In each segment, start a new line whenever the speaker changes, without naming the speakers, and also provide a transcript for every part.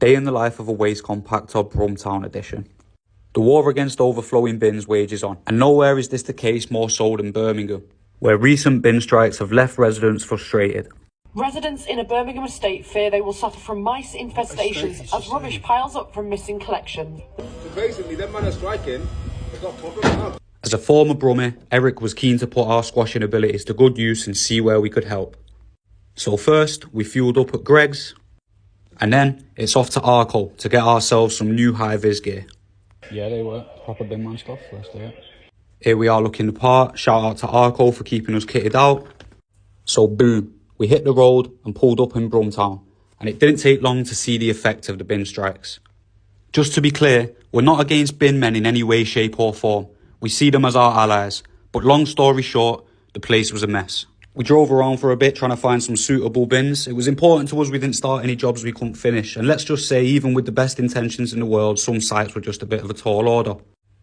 Day in the life of a waste compactor, Brumtown edition. The war against overflowing bins wages on, and nowhere is this the case more so than Birmingham, where recent bin strikes have left residents frustrated.
Residents in a Birmingham estate fear they will suffer from mice infestations as rubbish piles up from missing collection.
So basically, them men are striking, they've got problems now.
As a former Brummie, Eric was keen to put our squashing abilities to good use and see where we could help. So first, we fueled up at Greg's, and then it's off to Arco to get ourselves some new high-vis gear.
Yeah, they were proper bin man stuff, let's do it.
Here we are looking the part. Shout out to Arco for keeping us kitted out. So boom, we hit the road and pulled up in Brumtown, and it didn't take long to see the effect of the bin strikes. Just to be clear, we're not against bin men in any way, shape or form. We see them as our allies, but long story short, the place was a mess. We drove around for a bit trying to find some suitable bins. It was important to us we didn't start any jobs we couldn't finish, and let's just say even with the best intentions in the world, some sites were just a bit of a tall order.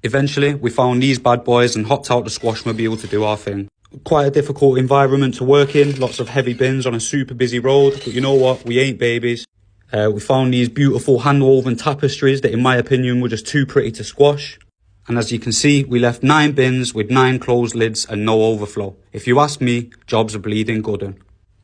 Eventually, we found these bad boys and hopped out the Squoshmobile to do our thing. Quite a difficult environment to work in, lots of heavy bins on a super busy road, but you know what, we ain't babies. We found these beautiful hand-woven tapestries that in my opinion were just too pretty to squash. And as you can see, we left 9 bins with 9 closed lids and no overflow. If you ask me, jobs are bleeding good 'un.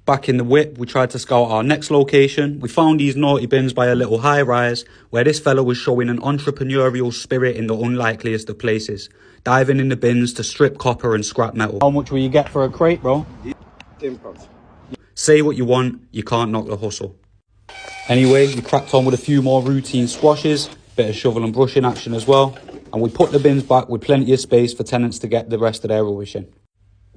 Back in the whip, we tried to scout our next location. We found these naughty bins by a little high-rise where this fella was showing an entrepreneurial spirit in the unlikeliest of places, diving in the bins to strip copper and scrap metal.
How much will you get for a crate, bro?
£10.
Say what you want, you can't knock the hustle. Anyway, we cracked on with a few more routine squashes, bit of shovel and brushing action as well, and we put the bins back with plenty of space for tenants to get the rest of their rubbish in.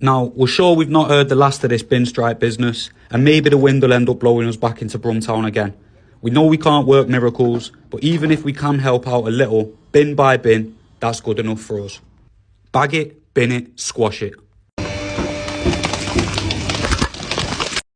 Now, we're sure we've not heard the last of this bin strike business, and maybe the wind will end up blowing us back into Brumtown again. We know we can't work miracles, but even if we can help out a little, bin by bin, that's good enough for us. Bag it, bin it, squash it.